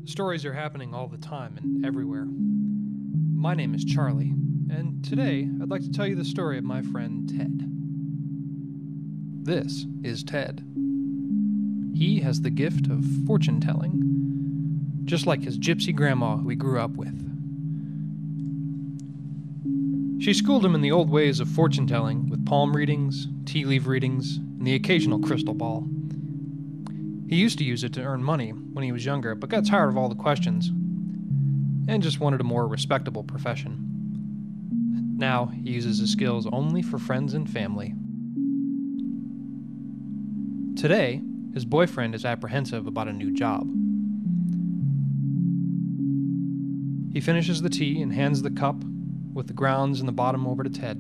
Stories are happening all the time and everywhere. My name is Charlie, and today I'd like to tell you the story of my friend Ted. This is Ted. He has the gift of fortune-telling, just like his gypsy grandma who he grew up with. She schooled him in the old ways of fortune-telling with palm readings, tea leaf readings, and the occasional crystal ball. He used to use it to earn money when he was younger, but got tired of all the questions and just wanted a more respectable profession. Now he uses his skills only for friends and family. Today, his boyfriend is apprehensive about a new job. He finishes the tea and hands the cup with the grounds in the bottom over to Ted.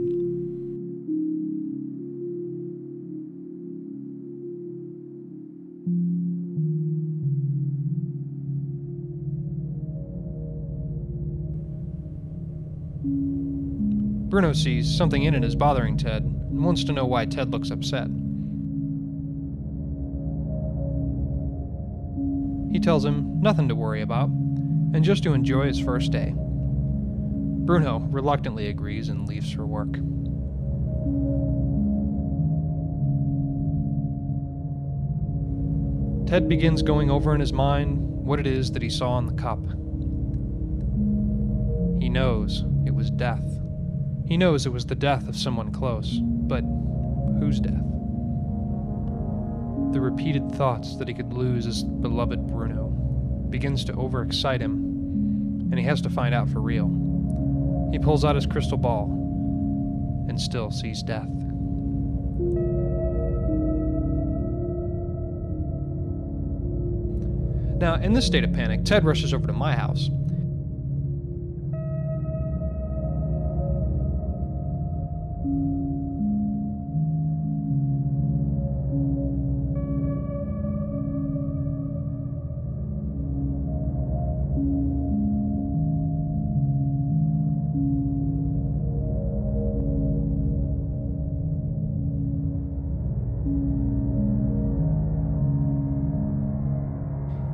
Bruno sees something in it is bothering Ted and wants to know why Ted looks upset. He tells him nothing to worry about and just to enjoy his first day. Bruno reluctantly agrees and leaves for work. Ted begins going over in his mind what it is that he saw in the cup. He knows it was death. He knows it was the death of someone close, but whose death? The repeated thoughts that he could lose his beloved Bruno begins to overexcite him, and he has to find out for real. He pulls out his crystal ball and still sees death. Now, in this state of panic, Ted rushes over to my house.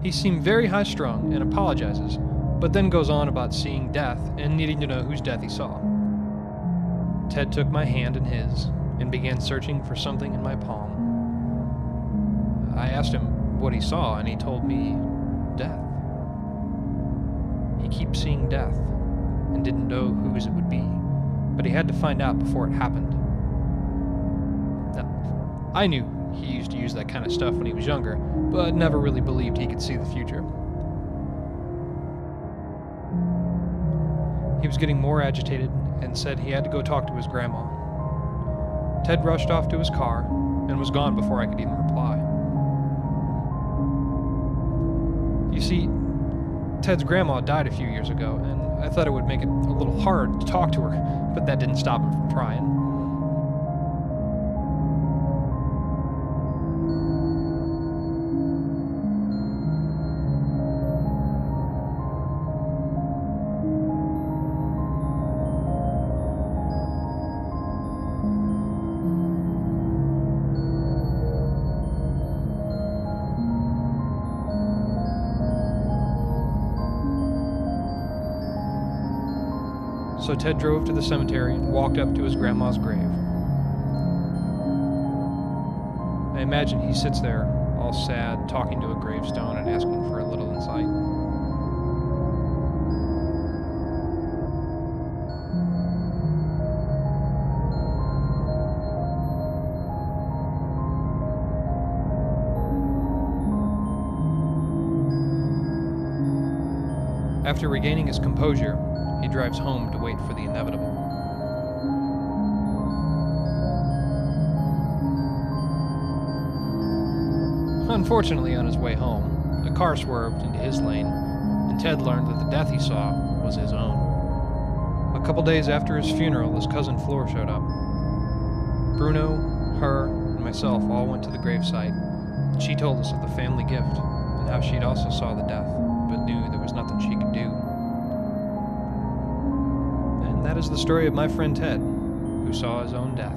He seemed very high-strung and apologizes, but then goes on about seeing death and needing to know whose death he saw. Ted took my hand in his and began searching for something in my palm. I asked him what he saw, and he told me death. He keeps seeing death and didn't know whose it would be, but he had to find out before it happened. Now, I knew he used to use that kind of stuff when he was younger, but never really believed he could see the future. He was getting more agitated and said he had to go talk to his grandma. Ted rushed off to his car and was gone before I could even reply. You see, Ted's grandma died a few years ago, and I thought it would make it a little hard to talk to her, but that didn't stop him from trying. So Ted drove to the cemetery and walked up to his grandma's grave. I imagine he sits there, all sad, talking to a gravestone and asking for a little insight. After regaining his composure, he drives home to wait for the inevitable. Unfortunately, on his way home, a car swerved into his lane, and Ted learned that the death he saw was his own. A couple days after his funeral, his cousin Fleur showed up. Bruno, her, and myself all went to the gravesite, and she told us of the family gift and how she'd also saw the death, but knew there was nothing she could do. That is the story of my friend Ted, who saw his own death.